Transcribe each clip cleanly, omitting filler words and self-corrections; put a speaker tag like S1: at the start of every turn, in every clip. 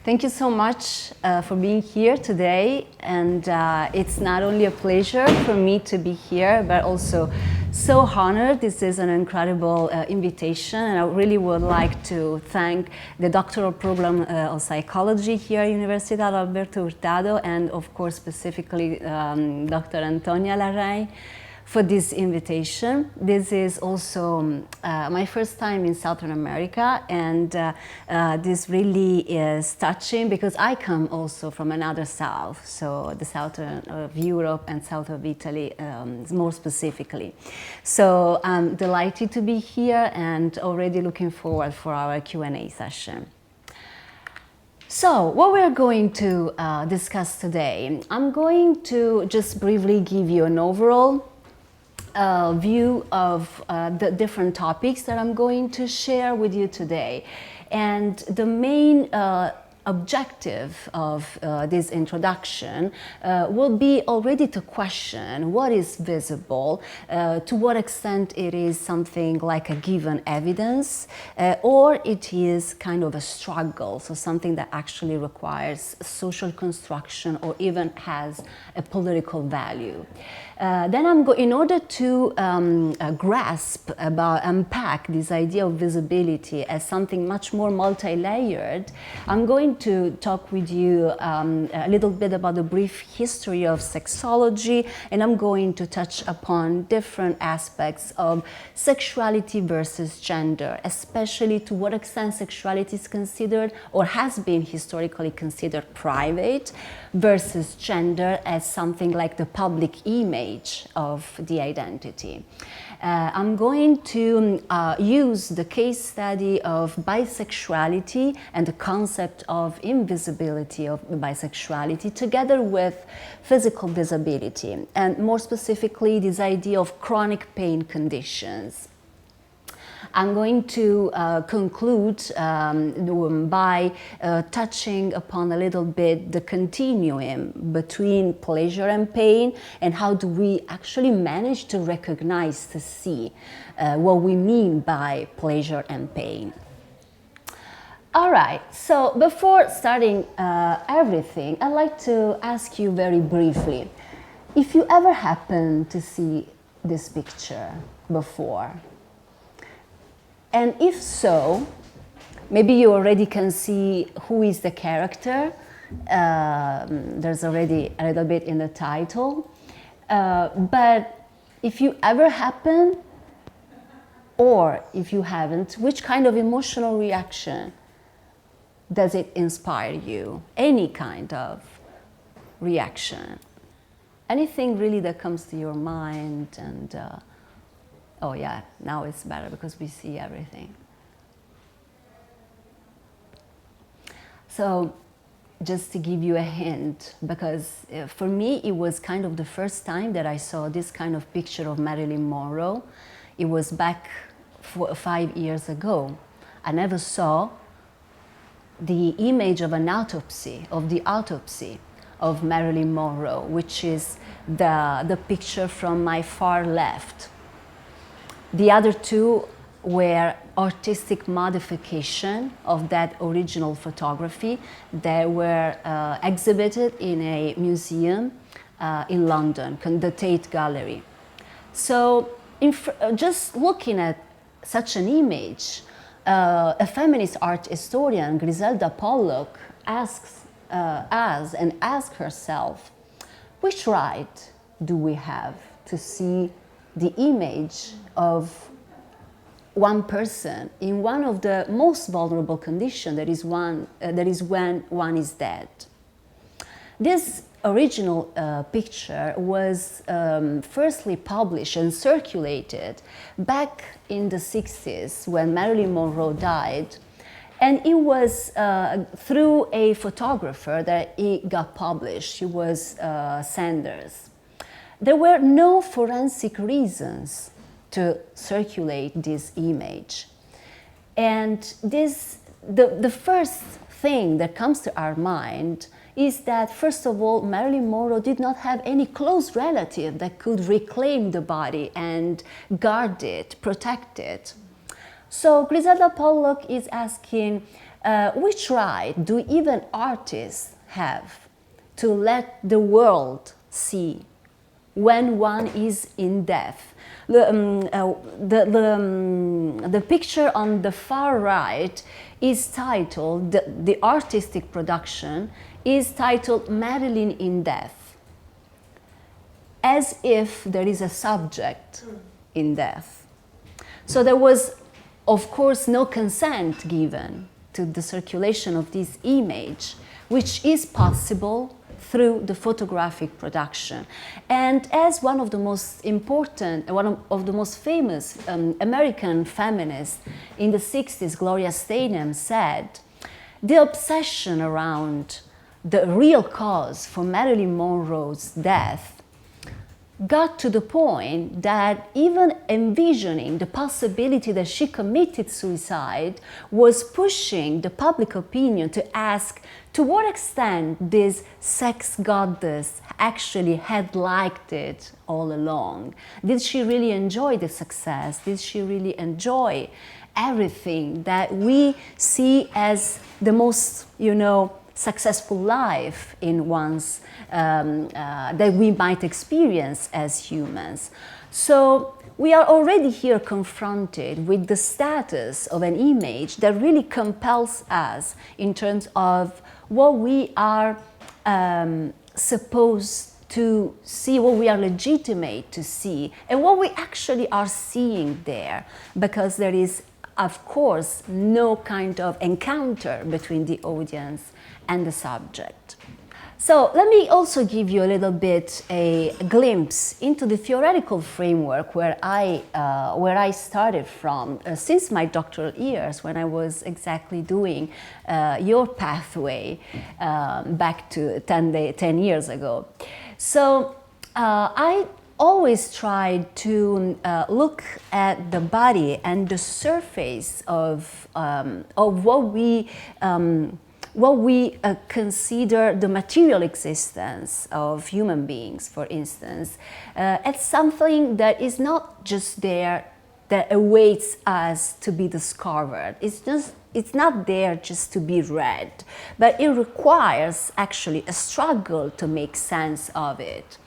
S1: Thank you so much for being here today, and it's not only a pleasure for me to be here, but also so honored. This is an incredible invitation, and I really would like to thank the doctoral program of psychology here at Universidad Alberto Hurtado, and of course specifically Dr. Antonia Larraín, for this invitation. This is also my first time in Southern America, and this really is touching because I come also from another south, so the southern of Europe and south of Italy more specifically. So I'm delighted to be here and already looking forward for our Q&A session. So what we're going to discuss today, I'm going to just briefly give you an overall view of the different topics that I'm going to share with you today. And the main objective of this introduction will be already to question what is visible, to what extent it is something like a given evidence, or it is kind of a struggle, so something that actually requires social construction or even has a political value. Then in order to grasp, unpack this idea of visibility as something much more multi-layered, I'm going to talk with you a little bit about the brief history of sexology, and I'm going to touch upon different aspects of sexuality versus gender, especially to what extent sexuality is considered or has been historically considered private versus gender as something like the public image of the identity. I'm going to use the case study of bisexuality and the concept of invisibility of bisexuality together with physical disability, and more specifically this idea of chronic pain conditions. I'm going to conclude by touching upon a little bit the continuum between pleasure and pain, and how do we actually manage to recognize, to see what we mean by pleasure and pain. All right, so before starting everything, I'd like to ask you very briefly, if you ever happen to see this picture before. And if so, maybe you already can see who is the character. There's already a little bit in the title. But if you ever happen, or if you haven't, which kind of emotional reaction does it inspire you? Any kind of reaction. Anything really that comes to your mind and oh yeah, now it's better because we see everything. So just to give you a hint, because for me it was kind of the first time that I saw this kind of picture of Marilyn Monroe. It was back 5 years ago. I never saw the image of an autopsy, of the autopsy of Marilyn Monroe, which is the picture from my far left. The other two were artistic modification of that original photography that were exhibited in a museum in London, the Tate Gallery. So just looking at such an image, a feminist art historian, Griselda Pollock, asks herself, which right do we have to see the image of one person in one of the most vulnerable conditions, that is when one is dead. This original picture was firstly published and circulated back in the 60s when Marilyn Monroe died, and it was through a photographer that it got published. It was Sanders. There were no forensic reasons to circulate this image. And the first thing that comes to our mind is that, first of all, Marilyn Monroe did not have any close relative that could reclaim the body and guard it, protect it. So Griselda Pollock is asking, which right do even artists have to let the world see when one is in death? The picture on the far right is titled, the artistic production is titled Marilyn in Death, as if there is a subject in death. So there was, of course, no consent given to the circulation of this image, which is possible through the photographic production. And as one of the most important, one of the most famous American feminists in the 60s, Gloria Steinem, said, the obsession around the real cause for Marilyn Monroe's death got to the point that even envisioning the possibility that she committed suicide was pushing the public opinion to ask to what extent this sex goddess actually had liked it all along. Did she really enjoy the success? Did she really enjoy everything that we see as the most, successful life in one's that we might experience as humans? So we are already here confronted with the status of an image that really compels us in terms of what we are supposed to see, what we are legitimate to see, and what we actually are seeing there, because there is, of course, no kind of encounter between the audience and the subject. So let me also give you a little bit a glimpse into the theoretical framework where I started from since my doctoral years, when I was exactly doing your pathway back to 10 years ago. So I always tried to look at the body and the surface of what we consider the material existence of human beings, for instance, as something that is not just there, that awaits us to be discovered. It's not there just to be read, but it requires actually a struggle to make sense of it.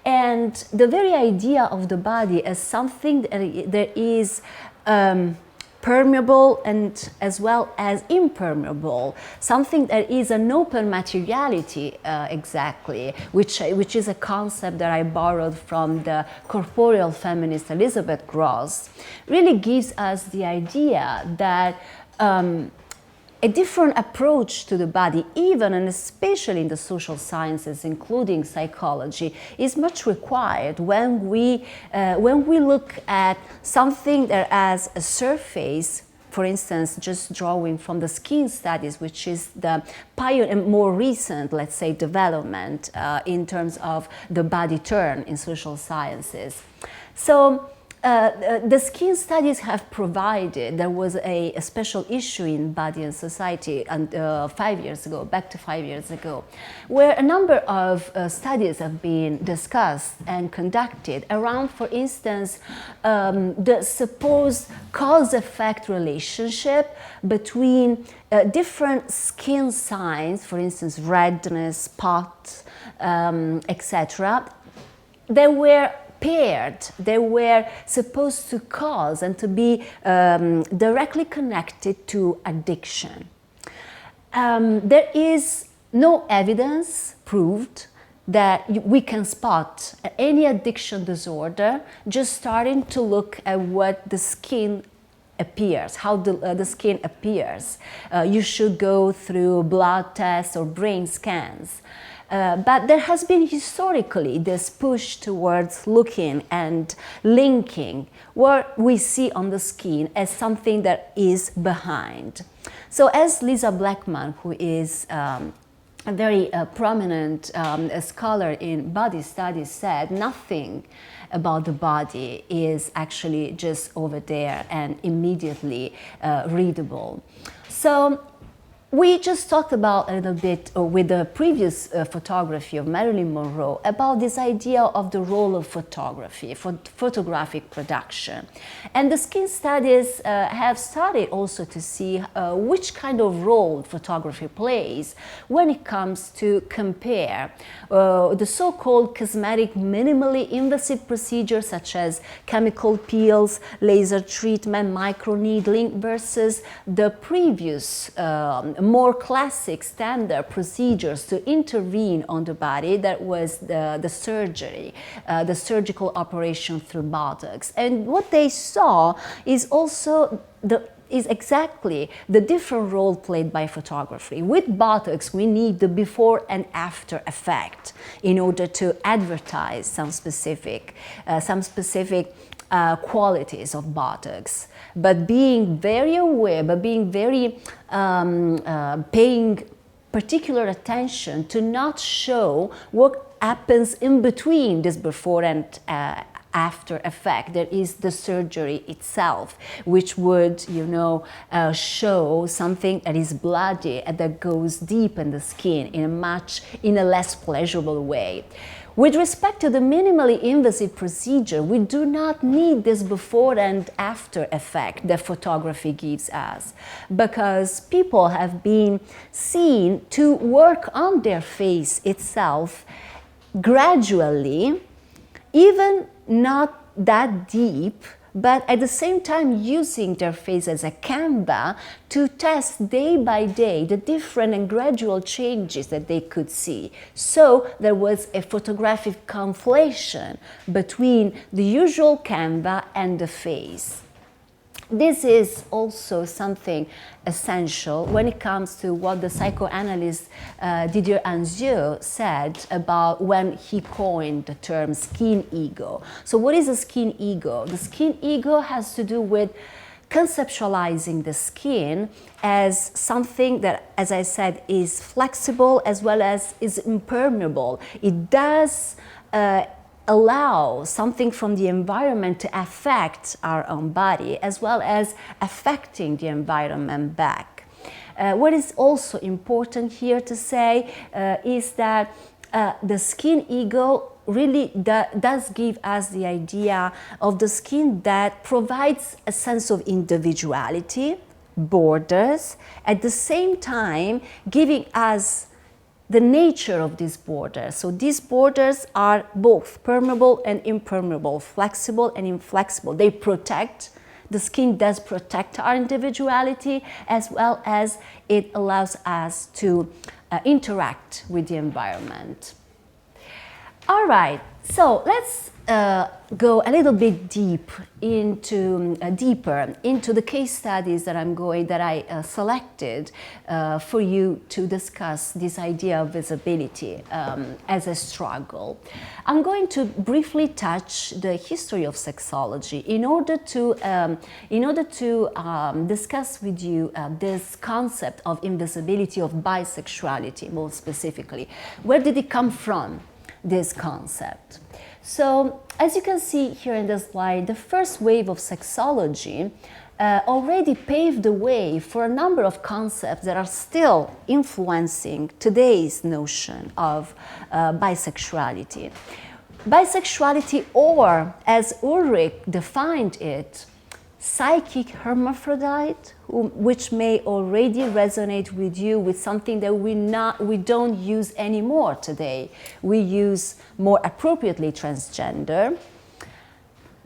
S1: And the very idea of the body as something that is permeable and as well as impermeable, something that is an open materiality exactly, which is a concept that I borrowed from the corporeal feminist Elizabeth Gross, really gives us the idea that a different approach to the body, even and especially in the social sciences, including psychology, is much required when we look at something that has a surface. For instance, just drawing from the skin studies, which is the more recent, let's say, development in terms of the body turn in social sciences. So the skin studies have provided, there was a special issue in Body and Society 5 years ago, back to 5 years ago, where a number of studies have been discussed and conducted around, for instance, the supposed cause-effect relationship between different skin signs, for instance, redness, spots, etc. They were paired, they were supposed to cause and to be directly connected to addiction. There is no evidence proved that we can spot any addiction disorder just starting to look at what the skin appears, how the skin appears. You should go through blood tests or brain scans. But there has been historically this push towards looking and linking what we see on the skin as something that is behind. So as Lisa Blackman, who is a very prominent scholar in body studies, said, nothing about the body is actually just over there and immediately readable. So We just talked about a little bit with the previous photography of Marilyn Monroe about this idea of the role of photography, for photographic production. And the skin studies have started also to see which kind of role photography plays when it comes to compare the so-called cosmetic minimally invasive procedures such as chemical peels, laser treatment, microneedling versus the previous more classic standard procedures to intervene on the body, that was the surgery, the surgical operation through buttocks. And what they saw is also exactly the different role played by photography. With buttocks, we need the before and after effect in order to advertise some specific qualities of buttocks. But being very aware, but being very paying particular attention to not show what happens in between this before and after effect. There is the surgery itself, which would, you know, show something that is bloody and that goes deep in the skin in a less pleasurable way. With respect to the minimally invasive procedure, we do not need this before and after effect that photography gives us, because people have been seen to work on their face itself gradually, even not that deep, but at the same time using their face as a canvas to test day by day the different and gradual changes that they could see. So there was a photographic conflation between the usual canvas and the face. This is also something essential when it comes to what the psychoanalyst Didier Anzieux said about when he coined the term skin ego. So what is a skin ego? The skin ego has to do with conceptualizing the skin as something that, as I said, is flexible as well as is impermeable. It does allow something from the environment to affect our own body as well as affecting the environment back. What is also important here to say is that the skin ego really does give us the idea of the skin that provides a sense of individuality, borders, at the same time giving us the nature of these borders. So these borders are both permeable and impermeable, flexible and inflexible. They protect, the skin does protect our individuality, as well as it allows us to interact with the environment. All right, so let's go a little bit deeper into the case studies that I selected for you to discuss this idea of visibility as a struggle. I'm going to briefly touch the history of sexology in order to discuss with you this concept of invisibility, of bisexuality more specifically. Where did it come from, this concept? So, as you can see here in the slide, the first wave of sexology already paved the way for a number of concepts that are still influencing today's notion of bisexuality. Bisexuality, or as Ulrich defined it, psychic hermaphrodite, which may already resonate with you with something that we don't use anymore today. We use more appropriately transgender.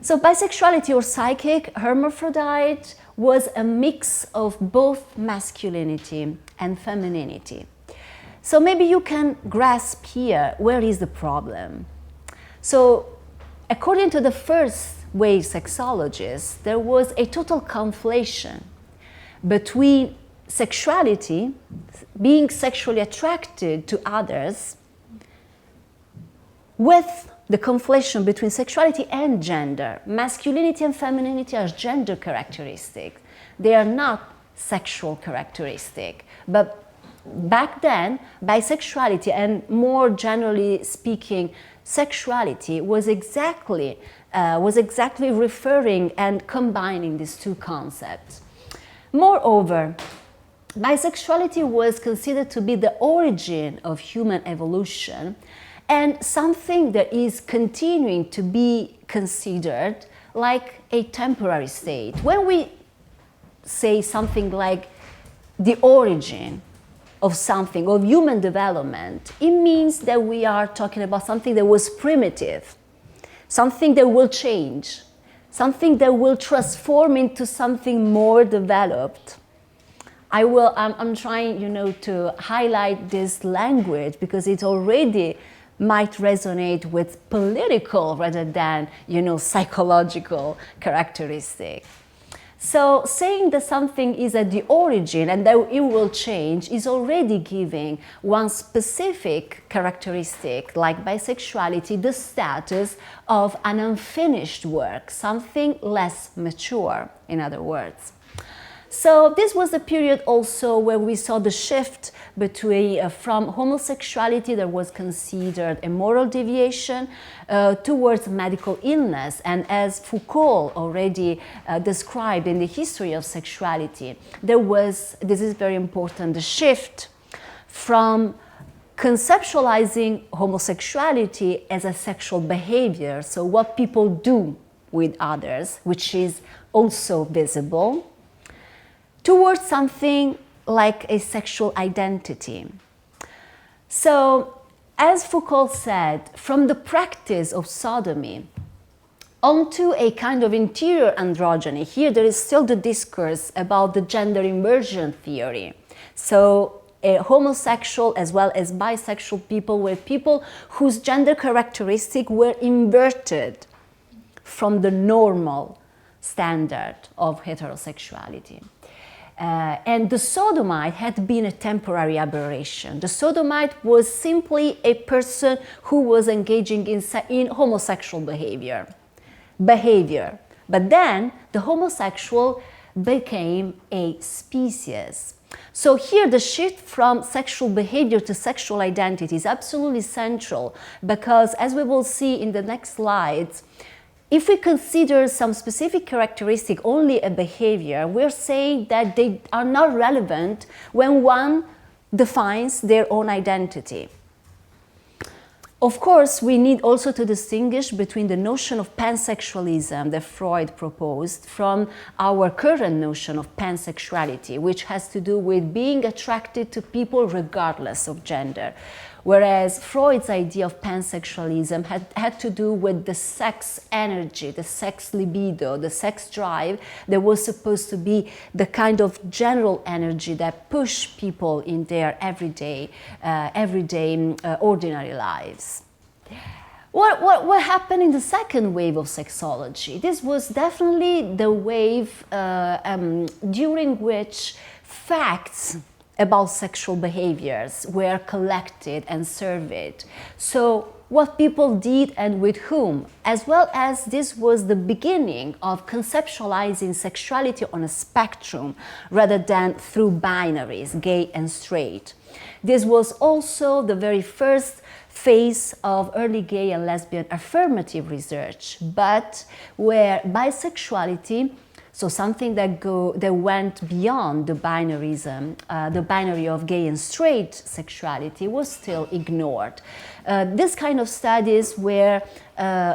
S1: So bisexuality or psychic hermaphrodite was a mix of both masculinity and femininity. So maybe you can grasp here where is the problem. So according to the first wave sexologists, there was a total conflation between sexuality, being sexually attracted to others, with the conflation between sexuality and gender. Masculinity and femininity are gender characteristics. They are not sexual characteristics. But back then, bisexuality, and more generally speaking, sexuality was exactly referring and combining these two concepts. Moreover, bisexuality was considered to be the origin of human evolution and something that is continuing to be considered like a temporary state. When we say something like the origin of something, of human development, it means that we are talking about something that was primitive, something that will change, something that will transform into something more developed. I'm trying, to highlight this language because it already might resonate with political rather than, psychological characteristics. So saying that something is at the origin and that it will change is already giving one specific characteristic, like bisexuality, the status of an unfinished work, something less mature, in other words. So this was a period also where we saw the shift between from homosexuality that was considered a moral deviation towards medical illness. And as Foucault already described in the history of sexuality, there was, this is very important, the shift from conceptualizing homosexuality as a sexual behavior, so what people do with others, which is also visible, towards something like a sexual identity. So, as Foucault said, from the practice of sodomy onto a kind of interior androgyny, here there is still the discourse about the gender inversion theory. So, homosexual as well as bisexual people were people whose gender characteristics were inverted from the normal standard of heterosexuality. And the sodomite had been a temporary aberration. The sodomite was simply a person who was engaging in homosexual behavior. But then the homosexual became a species. So here the shift from sexual behavior to sexual identity is absolutely central because, as we will see in the next slides, if we consider some specific characteristic only a behavior, we're saying that they are not relevant when one defines their own identity. Of course, we need also to distinguish between the notion of pansexualism that Freud proposed from our current notion of pansexuality, which has to do with being attracted to people regardless of gender. Whereas Freud's idea of pansexualism had to do with the sex energy, the sex libido, the sex drive that was supposed to be the kind of general energy that pushed people in their everyday ordinary lives. What happened in the second wave of sexology? This was definitely the wave during which facts about sexual behaviors were collected and surveyed. So what people did and with whom, as well as this was the beginning of conceptualizing sexuality on a spectrum rather than through binaries, gay and straight. This was also the very first phase of early gay and lesbian affirmative research, but where bisexuality, so something that went beyond the binarism, the binary of gay and straight sexuality, was still ignored. This kind of studies were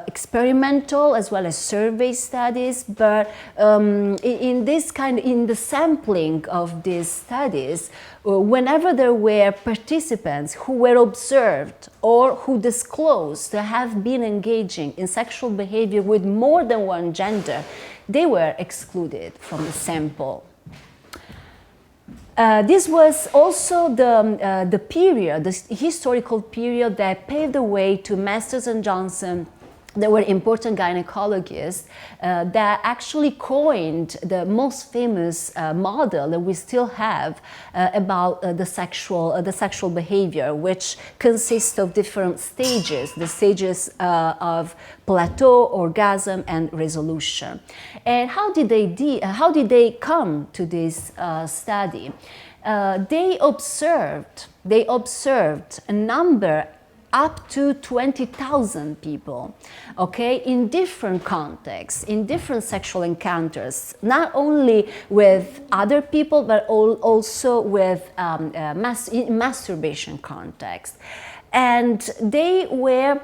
S1: experimental as well as survey studies, but in the sampling of these studies, whenever there were participants who were observed or who disclosed to have been engaging in sexual behavior with more than one gender, they were excluded from the sample. This was also the period, the historical period that paved the way to Masters and Johnson. They were important gynecologists that actually coined the most famous model that we still have about the sexual behavior, which consists of different stages, the stages of plateau, orgasm, and resolution. And how did they come to this study? They observed a number up to 20,000 people, okay, in different contexts, in different sexual encounters, not only with other people, but also with masturbation context. And they were,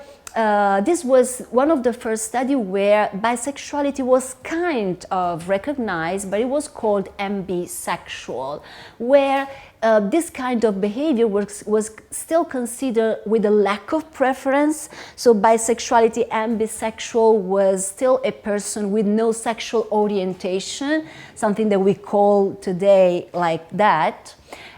S1: this was one of the first studies where bisexuality was kind of recognized, but it was called ambisexual, where this kind of behavior was still considered with a lack of preference. So bisexuality and bisexual was still a person with no sexual orientation, something that we call today like that.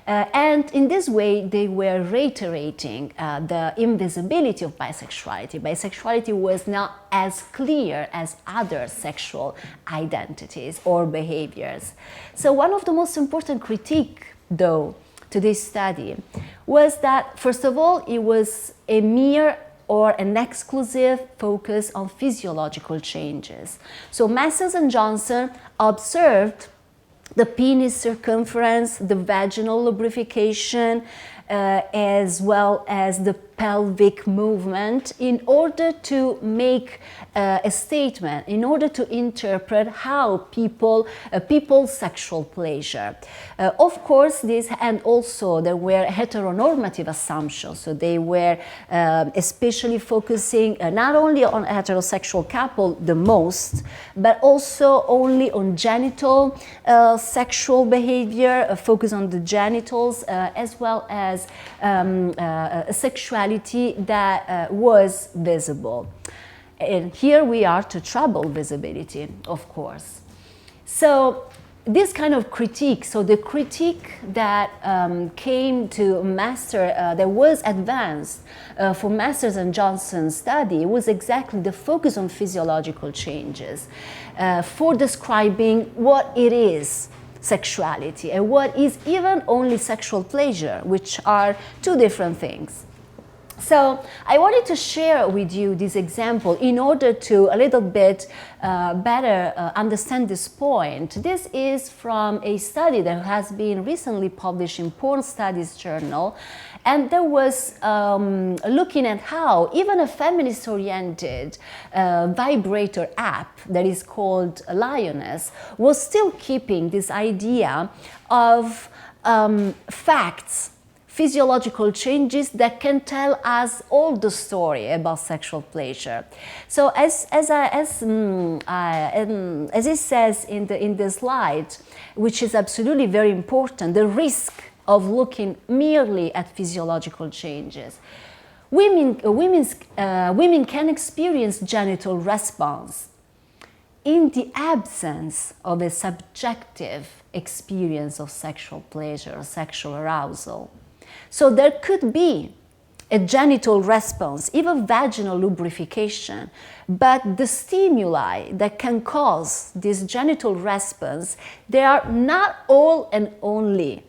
S1: And in this way, they were reiterating the invisibility of bisexuality. Bisexuality was not as clear as other sexual identities or behaviors. So one of the most important critiques, though, to this study was that, first of all, it was a mere or an exclusive focus on physiological changes. So Masters and Johnson observed the penis circumference, the vaginal lubrication, as well as the pelvic movement, in order to make a statement, in order to interpret how people's sexual pleasure. Of course, this, and also there were heteronormative assumptions, so they were especially focusing not only on heterosexual couple the most, but also only on genital sexual behavior, a focus on the genitals, as well as sexuality that was visible. And here we are to trouble visibility, of course. So this kind of critique, so the critique that came to that was advanced for Masters and Johnson's study was exactly the focus on physiological changes for describing what it is sexuality and what is even only sexual pleasure, which are two different things. So I wanted to share with you this example in order to a little bit better understand this point. This is from a study that has been recently published in Porn Studies Journal, and there was looking at how even a feminist-oriented vibrator app that is called Lioness was still keeping this idea of facts, physiological changes that can tell us all the story about sexual pleasure. So as it says in the slide, which is absolutely very important, the risk of looking merely at physiological changes. Women can experience genital response in the absence of a subjective experience of sexual pleasure or sexual arousal. So there could be a genital response, even vaginal lubrication, but the stimuli that can cause this genital response, they are not all and only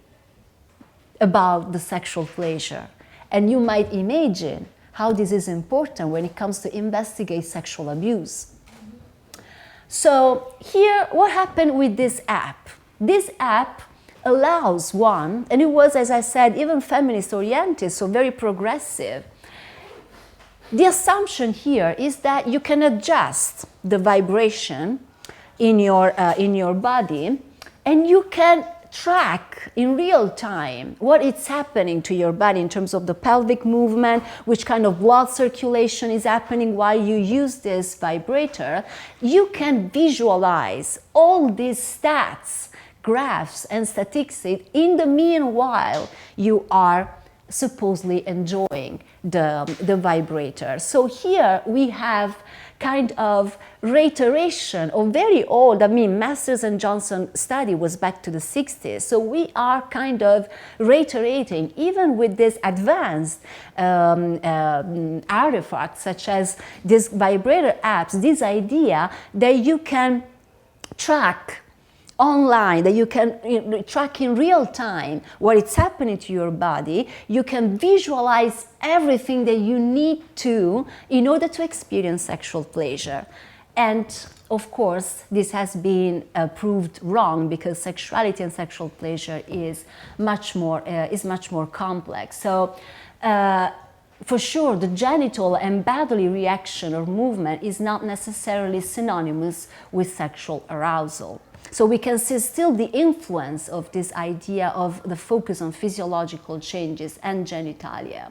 S1: about the sexual pleasure. And you might imagine how this is important when it comes to investigate sexual abuse. So here, what happened with this app? This app allows one, and it was, as I said, even feminist-oriented, so very progressive. The assumption here is that you can adjust the vibration in your body, and you can track in real time what is happening to your body in terms of the pelvic movement, which kind of blood circulation is happening while you use this vibrator. You can visualize all these stats, graphs and statistics in the meanwhile you are supposedly enjoying the vibrator. So here we have kind of reiteration of very old, Masters and Johnson study was back to the 60s. So we are kind of reiterating, even with this advanced artifacts such as these vibrator apps, this idea that you can track online, that you can track in real time what is happening to your body. You can visualize everything that you need to in order to experience sexual pleasure. And of course, this has been proved wrong because sexuality and sexual pleasure is much more complex. So for sure, the genital and bodily reaction or movement is not necessarily synonymous with sexual arousal. So we can see still the influence of this idea of the focus on physiological changes and genitalia.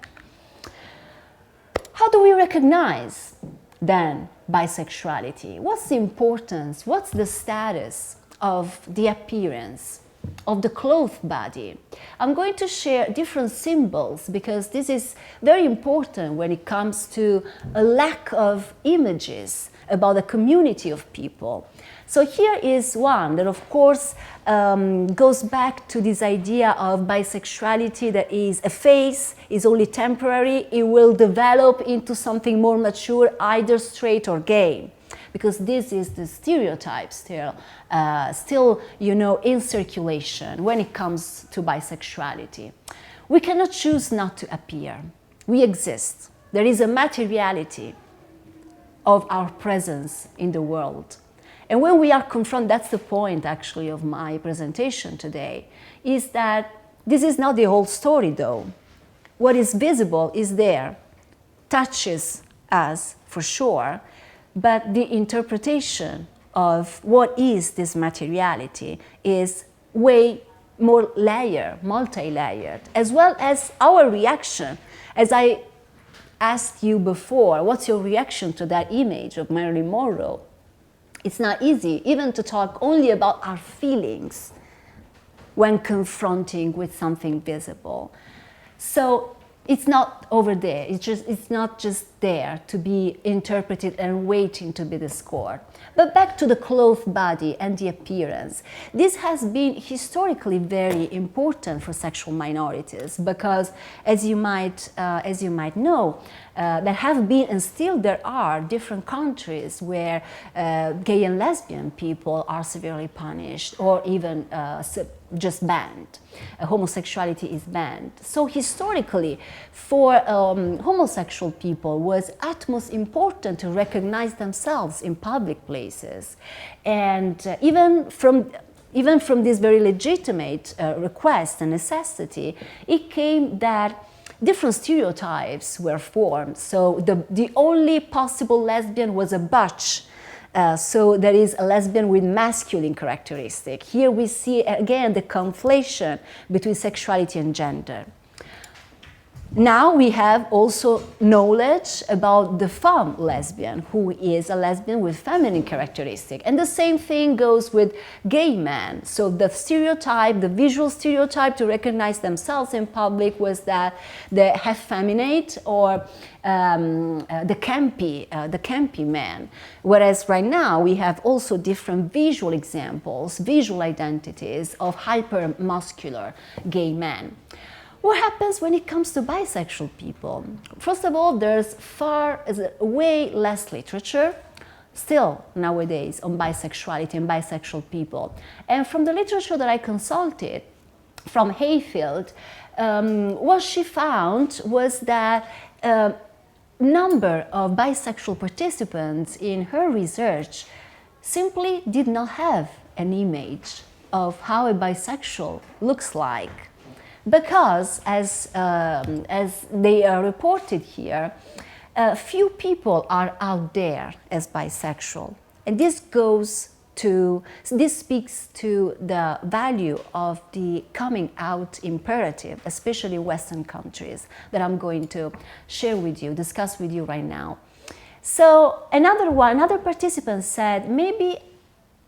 S1: How do we recognize then bisexuality? What's the importance? What's the status of the appearance of the clothed body? I'm going to share different symbols because this is very important when it comes to a lack of images about a community of people. So here is one that, of course, goes back to this idea of bisexuality that is a phase, is only temporary, it will develop into something more mature, either straight or gay. Because this is the stereotype still, in circulation when it comes to bisexuality. We cannot choose not to appear. We exist. There is a materiality of our presence in the world. And when we are confronted, that's the point actually of my presentation today, is that this is not the whole story though. What is visible is there, touches us for sure, but the interpretation of what is this materiality is way more layered, multi-layered, as well as our reaction. As I asked you before, what's your reaction to that image of Marilyn Monroe? It's not easy even to talk only about our feelings when confronting with something visible. So it's not over there, it's not just there to be interpreted and waiting to be discovered. But back to the clothed body and the appearance. This has been historically very important for sexual minorities because, as you might know, there have been and still there are different countries where gay and lesbian people are severely punished or even just banned. Homosexuality is banned. So historically, for homosexual people was utmost important to recognize themselves in public places. And even from this very legitimate request and necessity, it came that different stereotypes were formed. So the only possible lesbian was a butch. So there is a lesbian with masculine characteristic. Here we see again the conflation between sexuality and gender. Now we have also knowledge about the femme lesbian, who is a lesbian with feminine characteristic. And the same thing goes with gay men. So the stereotype, the visual stereotype to recognize themselves in public was that they effeminate or the campy man. Whereas right now we have also different visual examples, visual identities of hyper-muscular gay men. What happens when it comes to bisexual people? First of all, there's way less literature still nowadays on bisexuality and bisexual people. And from the literature that I consulted from Hayfield, what she found was that number of bisexual participants in her research simply did not have an image of how a bisexual looks like. Because, as they are reported here, few people are out there as bisexual. And this speaks to the value of the coming out imperative, especially in Western countries, that I'm going to share with you, discuss with you right now. So another participant said, maybe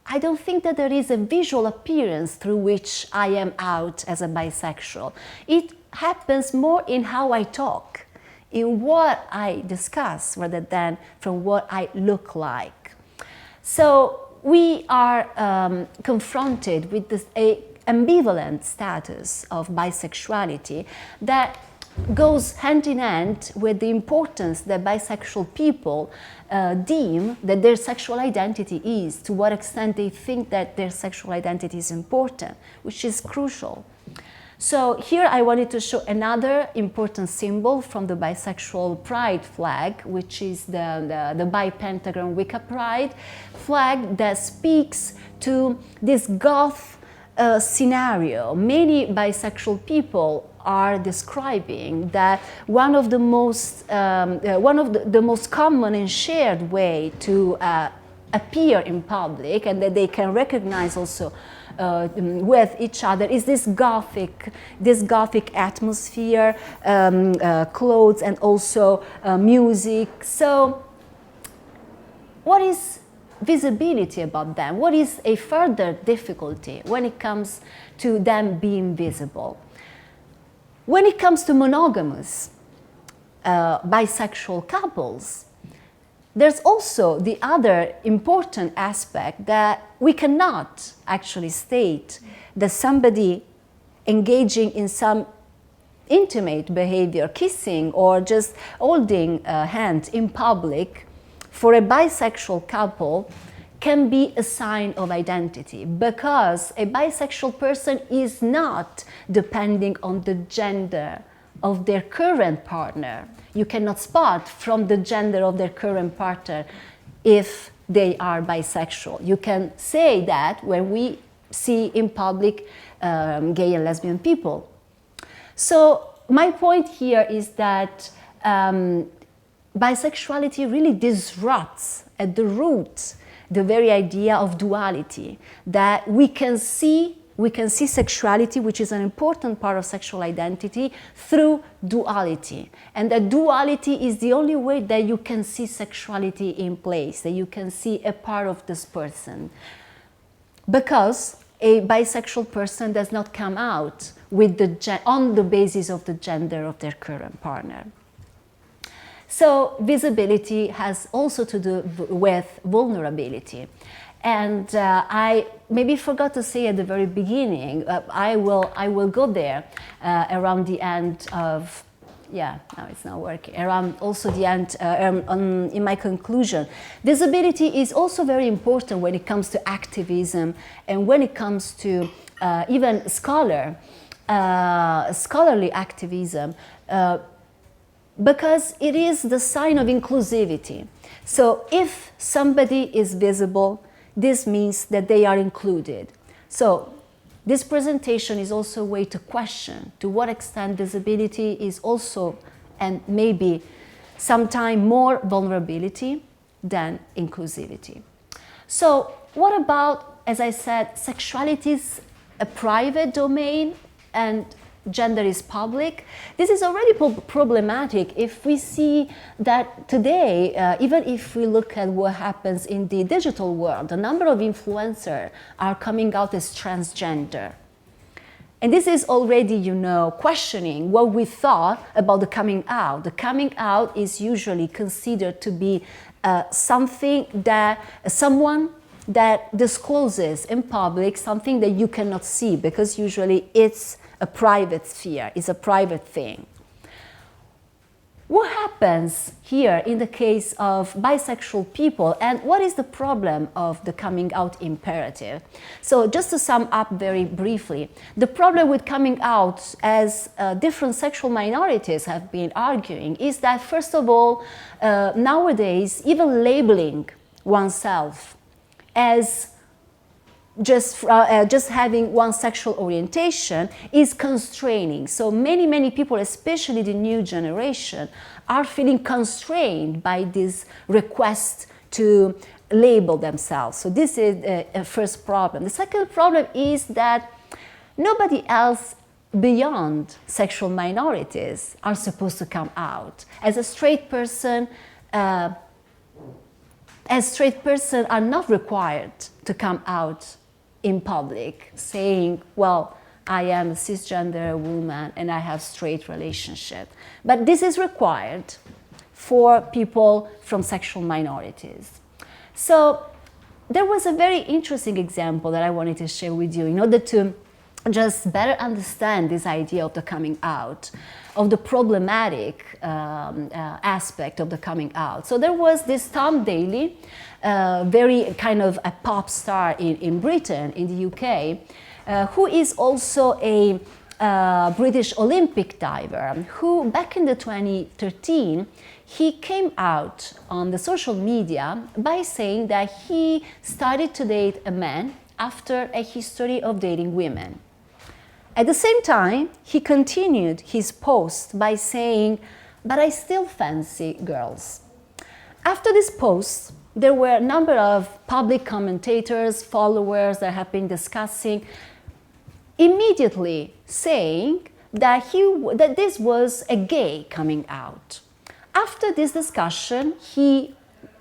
S1: I don't think that there is a visual appearance through which I am out as a bisexual. It happens more in how I talk, in what I discuss, rather than from what I look like. So we are confronted with this ambivalent status of bisexuality that goes hand in hand with the importance that bisexual people deem that their sexual identity is, to what extent they think that their sexual identity is important, which is crucial. So here I wanted to show another important symbol from the bisexual pride flag, which is the bi-pentagram Wicca pride flag that speaks to this goth scenario, many bisexual people are describing that one of the most common and shared way to appear in public, and that they can recognize also with each other, is this gothic atmosphere, clothes, and also music. So, what is visibility about them? What is a further difficulty when it comes to them being visible? When it comes to monogamous bisexual couples, there's also the other important aspect that we cannot actually state that somebody engaging in some intimate behavior, kissing or just holding hands in public, for a bisexual couple can be a sign of identity, because a bisexual person is not depending on the gender of their current partner. You cannot spot from the gender of their current partner if they are bisexual. You can say that when we see in public gay and lesbian people. So my point here is that bisexuality really disrupts at the root the very idea of duality, that we can see sexuality, which is an important part of sexual identity, through duality. And that duality is the only way that you can see sexuality in place, that you can see a part of this person. Because a bisexual person does not come out with on the basis of the gender of their current partner. So visibility has also to do with vulnerability. And I maybe forgot to say at the very beginning, I will go there around the end of, no, it's not working, around also the end, in my conclusion. Visibility is also very important when it comes to activism and when it comes to even scholarly activism, because it is the sign of inclusivity. So if somebody is visible, this means that they are included. So this presentation is also a way to question to what extent visibility is also, and maybe sometimes more, vulnerability than inclusivity. So what about, as I said, sexuality is a private domain and gender is public? This is already problematic if we see that today, even if we look at what happens in the digital world, a number of influencers are coming out as transgender. And this is already, questioning what we thought about the coming out. The coming out is usually considered to be someone that discloses in public something that you cannot see, because usually it's a private sphere, is a private thing. What happens here in the case of bisexual people, and what is the problem of the coming out imperative? So just to sum up very briefly, the problem with coming out, as different sexual minorities have been arguing, is that first of all, nowadays, even labeling oneself as just having one sexual orientation is constraining. So many people, especially the new generation, are feeling constrained by this request to label themselves. So this is a first problem. The second problem is that nobody else beyond sexual minorities are supposed to come out. As a straight person are not required to come out in public, saying, well, I am a cisgender woman and I have straight relationship. But this is required for people from sexual minorities. So there was a very interesting example that I wanted to share with you in order to just better understand this idea of the coming out, of the problematic aspect of the coming out. So there was this Tom Daley, very kind of a pop star in Britain, in the UK, who is also a British Olympic diver, who back in the 2013, he came out on the social media by saying that he started to date a man after a history of dating women. At the same time, he continued his post by saying, "But I still fancy girls." After this post, there were a number of public commentators, followers that have been discussing, immediately saying that this was a gay coming out. After this discussion, he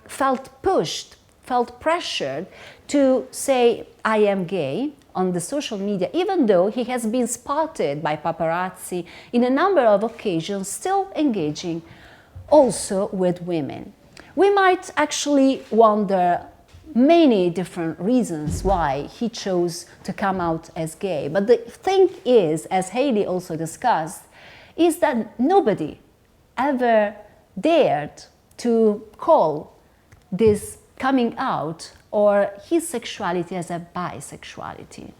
S1: felt pushed, felt pressured to say, "I am gay," on the social media, even though he has been spotted by paparazzi in a number of occasions, still engaging also with women. We might actually wonder many different reasons why he chose to come out as gay. But the thing is, as Haley also discussed, is that nobody ever dared to call this coming out or his sexuality as a bisexuality.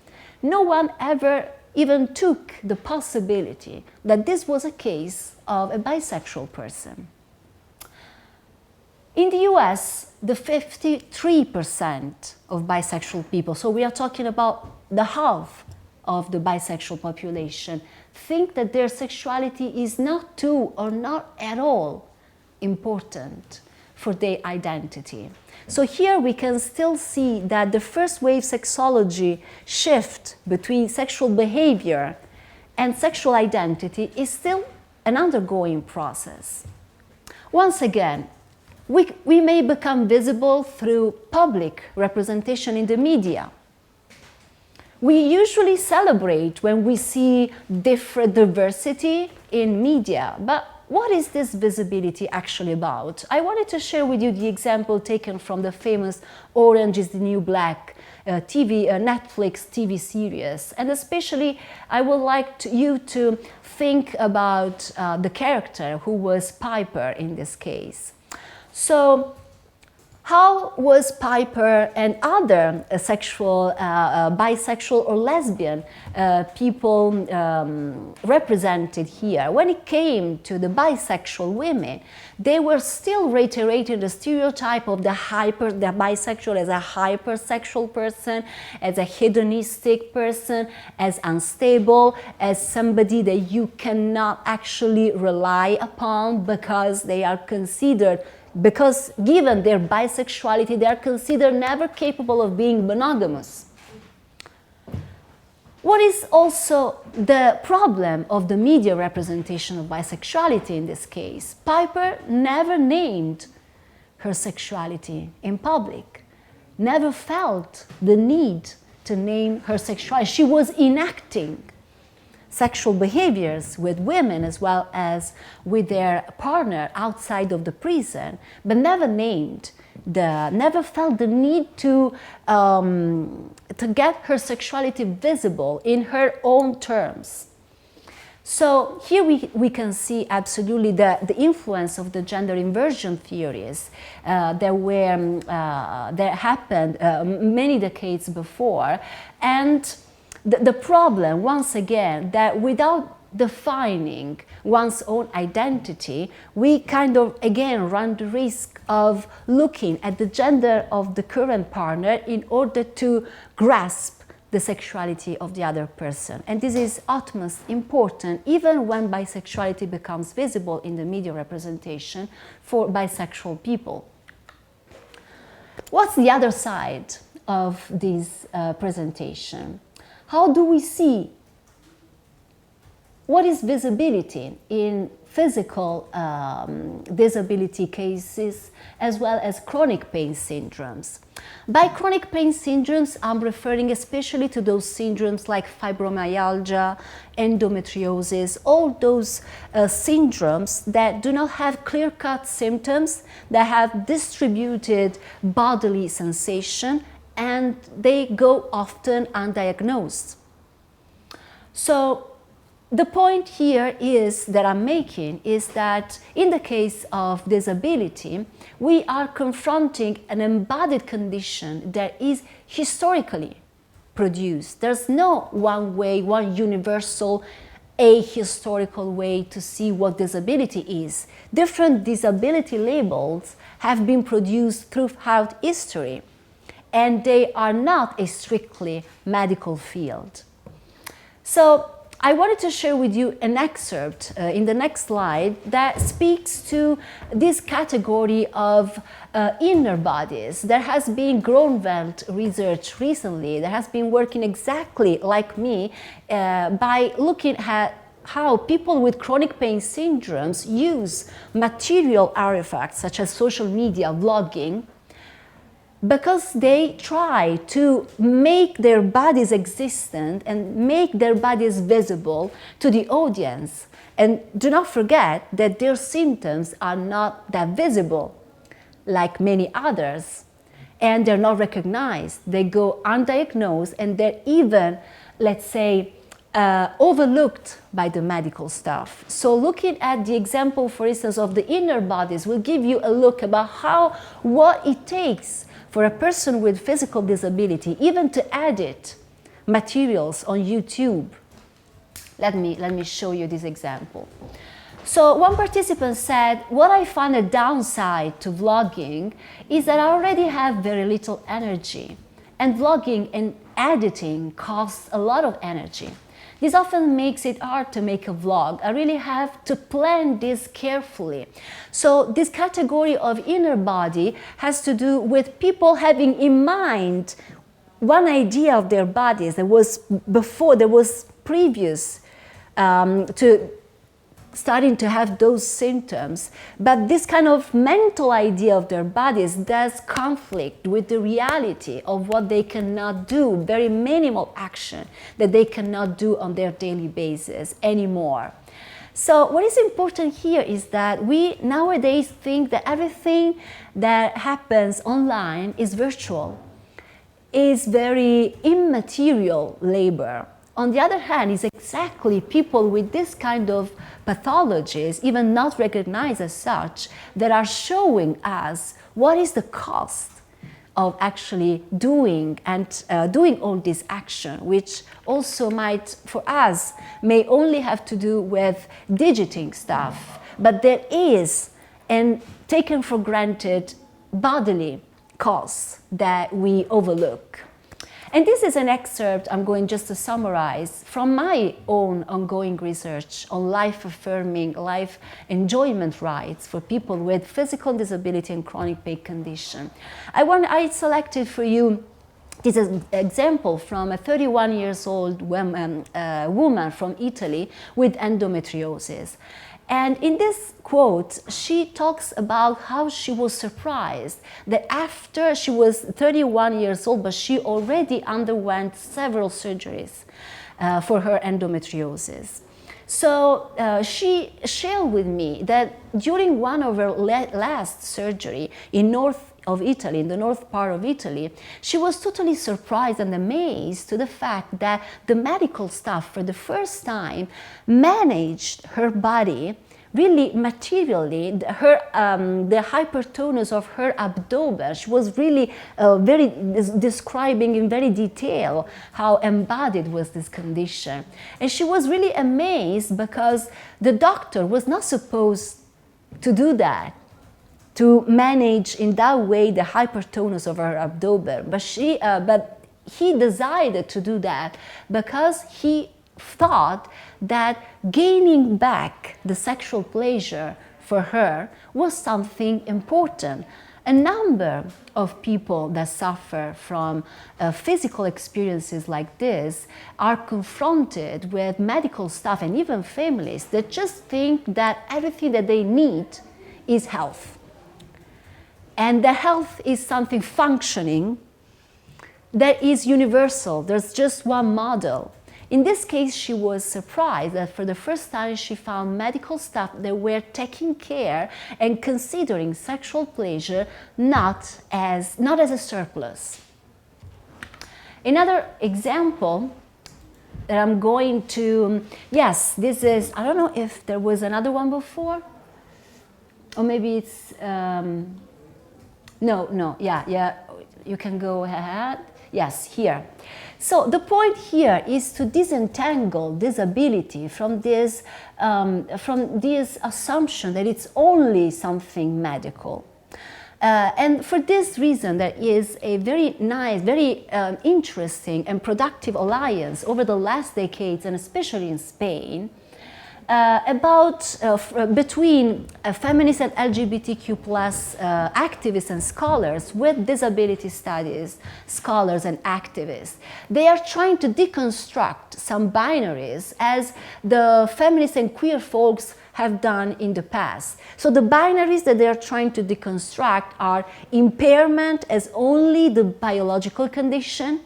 S1: No one ever even took the possibility that this was a case of a bisexual person. In the US, the 53% of bisexual people, so we are talking about the half of the bisexual population, think that their sexuality is not too or not at all important for their identity. So here we can still see that the first wave sexology shift between sexual behavior and sexual identity is still an ongoing process. Once again, we may become visible through public representation in the media. We usually celebrate when we see different diversity in media, but what is this visibility actually about? I wanted to share with you the example taken from the famous Orange is the New Black Netflix TV series. And especially, I would like you to think about the character who was Piper in this case. So, how was Piper and other bisexual or lesbian people represented here? When it came to the bisexual women, they were still reiterating the stereotype of the bisexual as a hypersexual person, as a hedonistic person, as unstable, as somebody that you cannot actually rely upon because they are considered, because given their bisexuality, they are considered never capable of being monogamous. What is also the problem of the media representation of bisexuality in this case? Piper never named her sexuality in public, never felt the need to name her sexuality. She was enacting sexual behaviors with women as well as with their partner outside of the prison, but never felt the need to get her sexuality visible in her own terms. So here we can see absolutely the influence of the gender inversion theories that happened many decades before, and the problem, once again, that without defining one's own identity, we kind of, again, run the risk of looking at the gender of the current partner in order to grasp the sexuality of the other person. And this is utmost important, even when bisexuality becomes visible in the media representation for bisexual people. What's the other side of this presentation? How do we see what is visibility in physical disability cases as well as chronic pain syndromes? By chronic pain syndromes, I'm referring especially to those syndromes like fibromyalgia, endometriosis, all those syndromes that do not have clear-cut symptoms, that have distributed bodily sensation, and they go often undiagnosed. So the point here that I'm making is that in the case of disability, we are confronting an embodied condition that is historically produced. There's no one way, one universal, ahistorical way to see what disability is. Different disability labels have been produced throughout history. and they are not a strictly medical field. So I wanted to share with you an excerpt in the next slide that speaks to this category of inner bodies. There has been Groeneveld research recently that has been working exactly like me by looking at how people with chronic pain syndromes use material artifacts such as social media, vlogging, because they try to make their bodies existent and make their bodies visible to the audience. And do not forget that their symptoms are not that visible like many others, and they're not recognized. They go undiagnosed, and they're even, let's say, overlooked by the medical staff. So looking at the example, for instance, of the inner bodies will give you a look about what it takes for a person with physical disability, even to edit materials on YouTube. Let me show you this example. So one participant said, what I find a downside to vlogging is that I already have very little energy, and vlogging and editing costs a lot of energy. This often makes it hard to make a vlog. I really have to plan this carefully. So this category of inner body has to do with people having in mind one idea of their bodies that was previous to starting to have those symptoms. But this kind of mental idea of their bodies does conflict with the reality of what they cannot do, very minimal action that they cannot do on their daily basis anymore. So what is important here is that we nowadays think that everything that happens online is virtual, is very immaterial labor. On the other hand, it's exactly people with this kind of pathologies, even not recognized as such, that are showing us what is the cost of actually doing all this action, which also might, for us, may only have to do with digiting stuff, but there is, and taken for granted, bodily costs that we overlook. And this is an excerpt I'm going just to summarize from my own ongoing research on life-affirming, life enjoyment rights for people with physical disability and chronic pain condition. I selected for you this example from a 31 years old woman from Italy with endometriosis. And in this quote, she talks about how she was surprised that after she was 31 years old, but she already underwent several surgeries for her endometriosis. So she shared with me that during one of her last surgery in the north part of Italy, she was totally surprised and amazed to the fact that the medical staff for the first time managed her body really materially, the hypertonus of her abdomen. She was really describing in very detail how embodied was this condition. And she was really amazed because the doctor was not supposed to do that, to manage in that way the hypertonus of her abdomen. But he decided to do that because he thought that gaining back the sexual pleasure for her was something important. A number of people that suffer from physical experiences like this are confronted with medical staff and even families that just think that everything that they need is health. And the health is something functioning that is universal. There's just one model. In this case, she was surprised that for the first time she found medical staff that were taking care and considering sexual pleasure not as a surplus. Another example that I'm going to, yes, this is, I don't know if there was another one before, or maybe it's, yeah, you can go ahead. Yes, here. So the point here is to disentangle disability from this assumption that it's only something medical. And for this reason, there is a very nice, very interesting and productive alliance over the last decades, and especially in Spain, between feminist and LGBTQ plus activists and scholars with disability studies, scholars and activists. They are trying to deconstruct some binaries as the feminist and queer folks have done in the past. So the binaries that they are trying to deconstruct are impairment as only the biological condition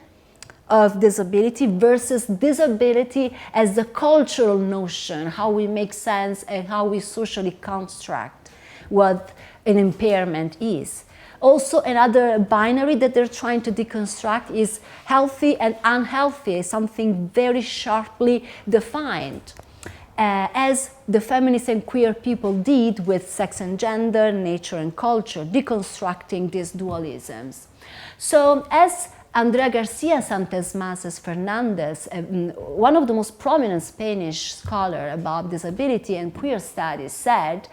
S1: of disability versus disability as the cultural notion, how we make sense and how we socially construct what an impairment is. Also, another binary that they're trying to deconstruct is healthy and unhealthy, something very sharply defined. As the feminist and queer people did with sex and gender, nature and culture, deconstructing these dualisms. So as Andrea Garcia Santesmases Fernandez, one of the most prominent Spanish scholars about disability and queer studies, said,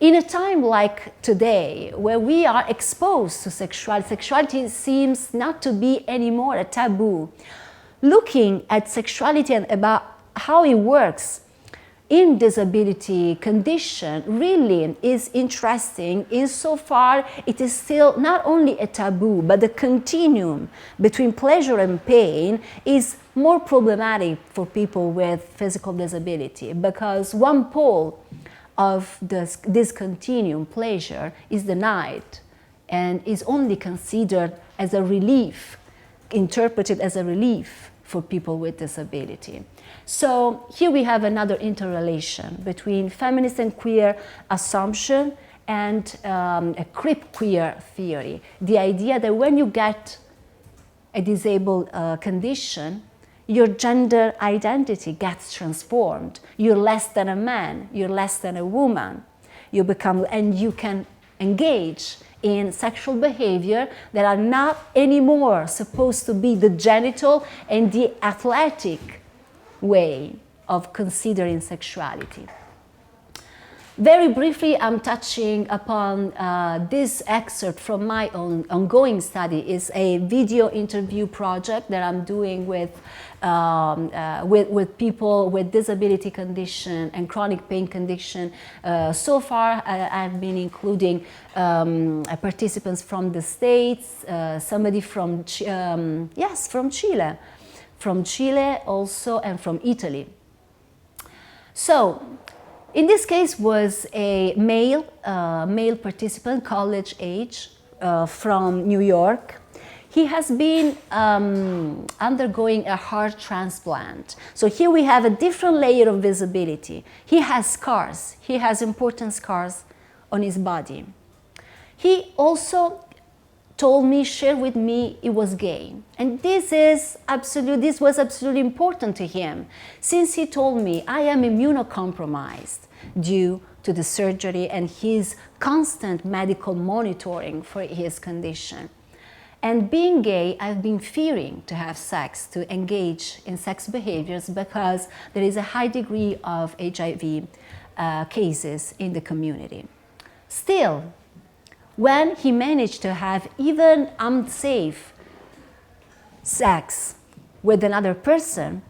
S1: in a time like today, where we are exposed to sexuality, sexuality seems not to be anymore a taboo. Looking at sexuality and about how it works in disability condition really is interesting insofar it is still not only a taboo, but the continuum between pleasure and pain is more problematic for people with physical disability, because one pole of this continuum, pleasure, is denied and is only considered as a relief, interpreted as a relief for people with disability. So here we have another interrelation between feminist and queer assumption and a crip queer theory. The idea that when you get a disabled condition, your gender identity gets transformed. You're less than a man, you're less than a woman. You become, and you can engage in sexual behavior that are not anymore supposed to be the genital and the athletic way of considering sexuality. Very briefly, I'm touching upon this excerpt from my own ongoing study. Is a video interview project that I'm doing with people with disability condition and chronic pain condition. So far, I've been including participants from the States, somebody from Chile also, and from Italy. So, in this case was a male participant, college age, from New York. He has been undergoing a heart transplant. So here we have a different layer of visibility. He has scars. He has important scars on his body. He also told me, shared with me, he was gay. And this was absolutely important to him, since he told me, I am immunocompromised due to the surgery and his constant medical monitoring for his condition. And being gay, I've been fearing to have sex, to engage in sex behaviors, because there is a high degree of HIV cases in the community. Still, when he managed to have even unsafe sex with another person,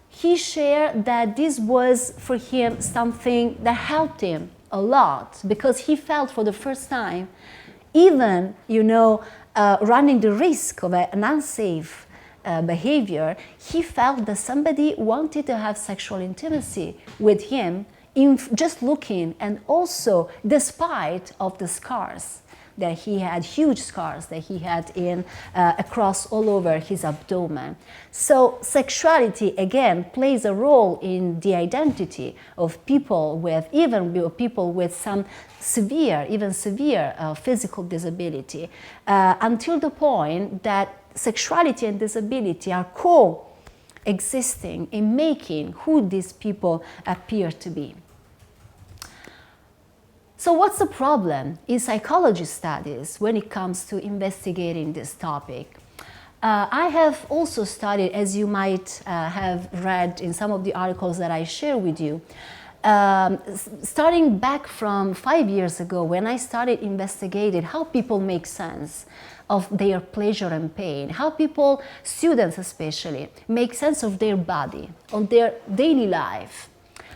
S1: he shared that this was for him something that helped him a lot, because he felt for the first time, even, running the risk of an unsafe behavior, he felt that somebody wanted to have sexual intimacy with him in just looking, and also despite of the scars that he had, huge scars that he had across all over his abdomen. So sexuality, again, plays a role in the identity of people with, even people with some severe physical disability, until the point that sexuality and disability are coexisting in making who these people appear to be. So what's the problem in psychology studies when it comes to investigating this topic? I have also studied, as you might have read in some of the articles that I share with you, starting back from 5 years ago when I started investigating how people make sense of their pleasure and pain, how people, students especially, make sense of their body, of their daily life.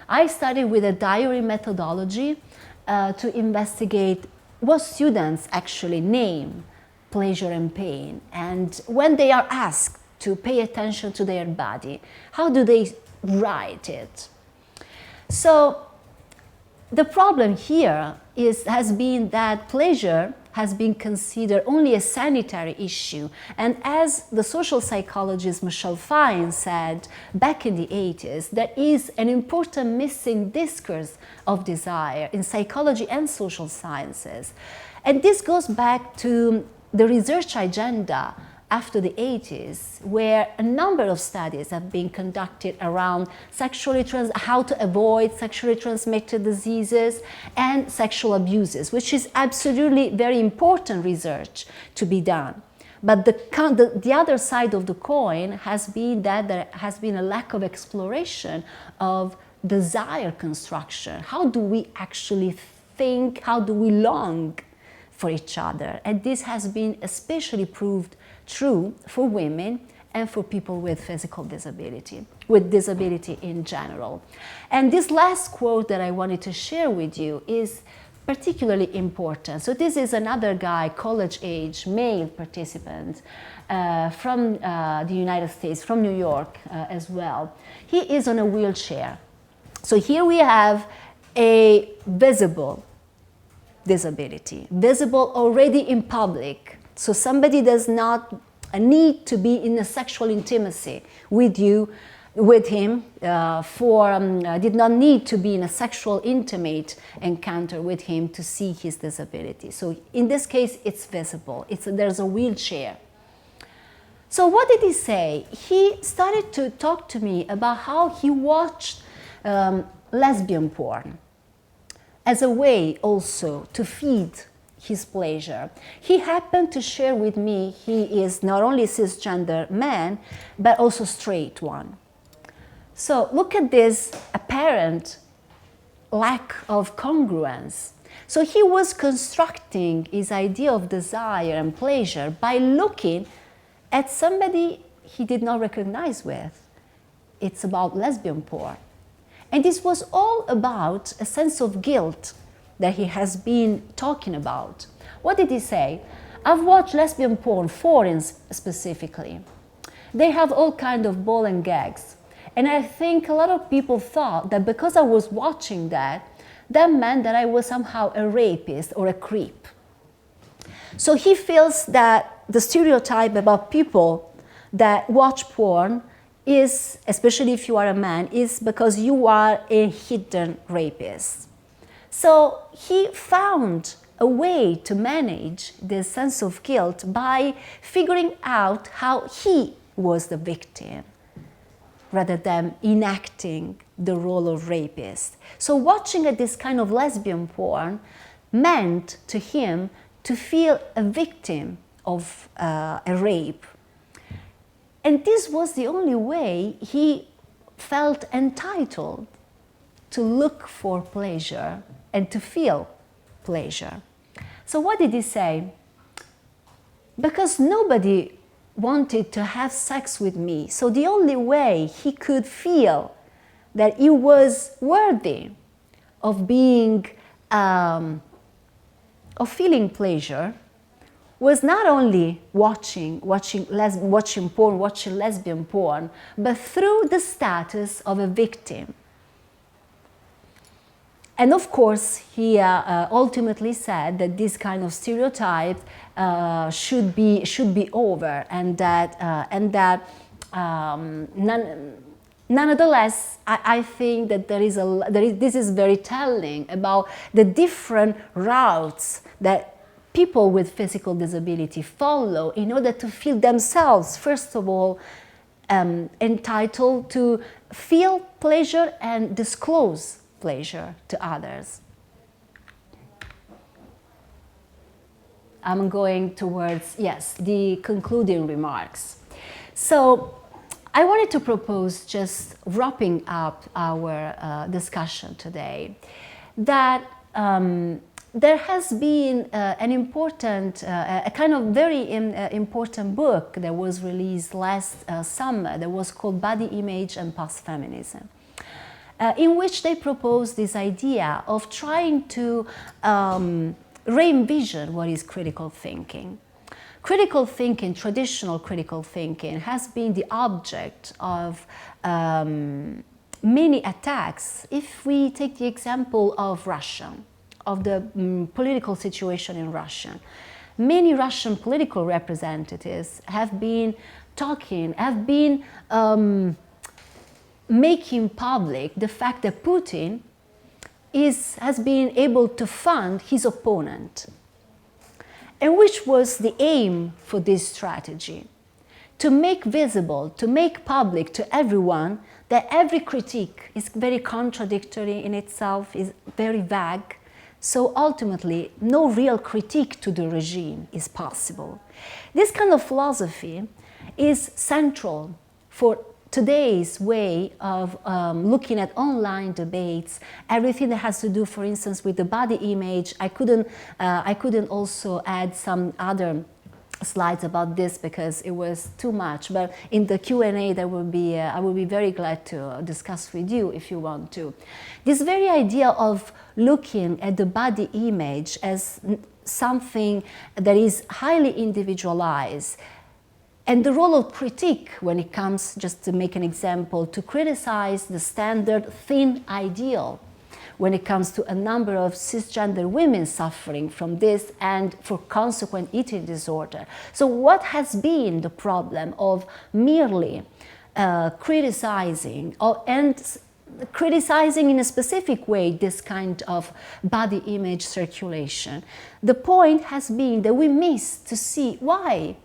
S1: I started with a diary methodology to investigate what students actually name pleasure and pain, and when they are asked to pay attention to their body, how do they write it? So the problem here has been that pleasure has been considered only a sanitary issue, and as the social psychologist Michelle Fine said back in the 80s, there is an important missing discourse of desire in psychology and social sciences. And this goes back to the research agenda after the 80s, where a number of studies have been conducted around how to avoid sexually transmitted diseases and sexual abuses, which is absolutely very important research to be done. But the other side of the coin has been that there has been a lack of exploration of desire construction. How do we actually think? How do we long for each other? And this has been especially proved true for women and for people with physical disability, with disability in general. And this last quote that I wanted to share with you is particularly important. So this is another guy, college-age, male participant from the United States, from New York as well. He is on a wheelchair. So here we have a visible disability, visible already in public. So somebody does not need to be in a sexual intimacy with you, with him, did not need to be in a sexual intimate encounter with him to see his disability. So in this case, it's visible. There's a wheelchair. So what did he say? He started to talk to me about how he watched lesbian porn as a way also to feed his pleasure. He happened to share with me he is not only a cisgender man, but also straight one. So look at this apparent lack of congruence. So he was constructing his idea of desire and pleasure by looking at somebody he did not recognize with. It's about lesbian porn. And this was all about a sense of guilt that he has been talking about. What did he say? I've watched lesbian porn, foreign specifically. They have all kinds of ball and gags. And I think a lot of people thought that because I was watching that meant that I was somehow a rapist or a creep. So he feels that the stereotype about people that watch porn is, especially if you are a man, is because you are a hidden rapist. So he found a way to manage this sense of guilt by figuring out how he was the victim rather than enacting the role of rapist. So watching this kind of lesbian porn meant to him to feel a victim of a rape. And this was the only way he felt entitled to look for pleasure and to feel pleasure. So what did he say? Because nobody wanted to have sex with me, so the only way he could feel that he was worthy of being, of feeling pleasure was not only watching porn, watching lesbian porn, but through the status of a victim. And of course, he ultimately said that this kind of stereotype should be over, and that nonetheless, I think that this is very telling about the different routes that people with physical disability follow in order to feel themselves, first of all, entitled to feel pleasure and disclose pleasure to others. I'm going towards, yes, the concluding remarks. So I wanted to propose, just wrapping up our discussion today, that there has been an important, a kind of very important book that was released last summer that was called Body Image and Post-Feminism, in which they proposed this idea of trying to re-envision what is critical thinking. Critical thinking, traditional critical thinking, has been the object of many attacks. If we take the example of Russia, of the political situation in Russia, many Russian political representatives have been talking, have been making public the fact that Putin has been able to fund his opponent. And which was the aim for this strategy? To make visible, to make public to everyone that every critique is very contradictory in itself, is very vague. So ultimately, no real critique to the regime is possible. This kind of philosophy is central for today's way of looking at online debates, everything that has to do, for instance, with the body image. I couldn't also add some other slides about this because it was too much, but in the Q&A there will be, I will be very glad to discuss with you if you want to. This very idea of looking at the body image as something that is highly individualized, and the role of critique when it comes, just to make an example, to criticize the standard thin ideal when it comes to a number of cisgender women suffering from this and for consequent eating disorder. So what has been the problem of merely criticizing and criticizing in a specific way this kind of body image circulation? The point has been that we miss to see why,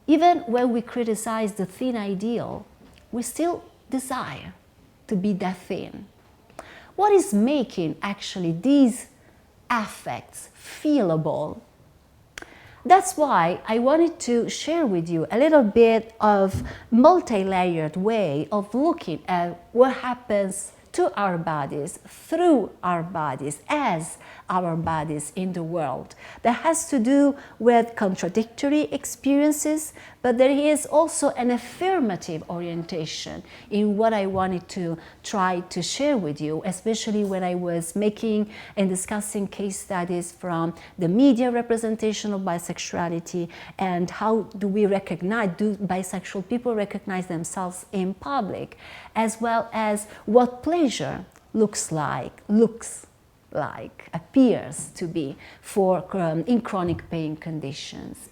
S1: even when we criticize the thin ideal, we still desire to be that thin. What is making actually these affects feelable? That's why I wanted to share with you a little bit of multi-layered way of looking at what happens to our bodies, through our bodies, as our bodies in the world. That has to do with contradictory experiences, but there is also an affirmative orientation in what I wanted to try to share with you, especially when I was making and discussing case studies from the media representation of bisexuality and how do we recognize, do bisexual people recognize themselves in public, as well as what pleasure looks like, appears to be for in chronic pain conditions.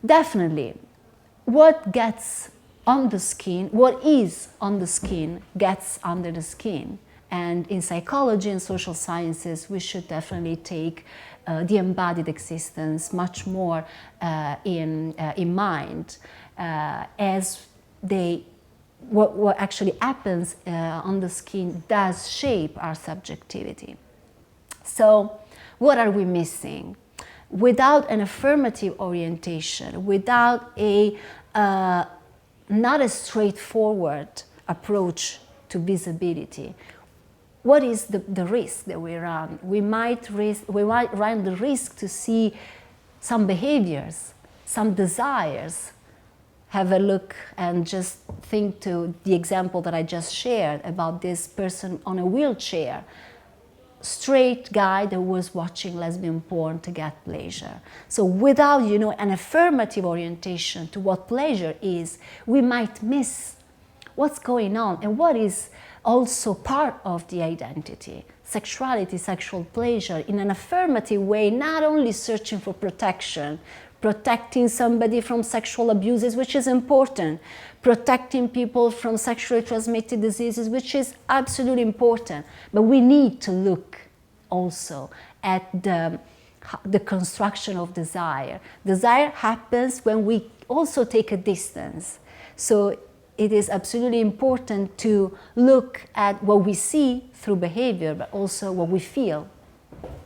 S1: Definitely, what gets on the skin, what is on the skin gets under the skin. And in psychology and social sciences, we should definitely take the embodied existence much more in mind, as what actually happens on the skin does shape our subjectivity. So what are we missing? Without an affirmative orientation, without a not a straightforward approach to visibility, what is the risk that we run? We might run the risk to see some behaviors, some desires. Have a look and just think to the example that I just shared about this person on a wheelchair, straight guy that was watching lesbian porn to get pleasure. So without, an affirmative orientation to what pleasure is, we might miss what's going on and what is also part of the identity. Sexuality, sexual pleasure, in an affirmative way, not only searching for protection, protecting somebody from sexual abuses, which is important, protecting people from sexually transmitted diseases, which is absolutely important, but we need to look also at the construction of desire. Desire happens when we also take a distance. So it is absolutely important to look at what we see through behavior, but also what we feel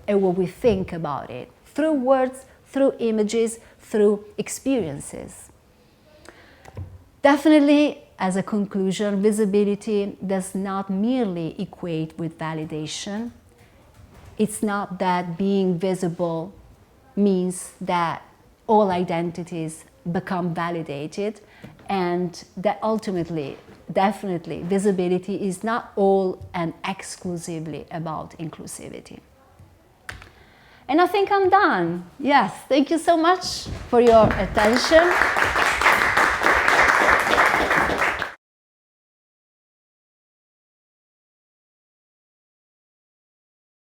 S1: and what we think about it, through words, through images, through experiences. Definitely, as a conclusion, visibility does not merely equate with validation. It's not that being visible means that all identities become validated, and that ultimately, definitely, visibility is not all and exclusively about inclusivity. And I think I'm done. Yes, thank you so much for your attention.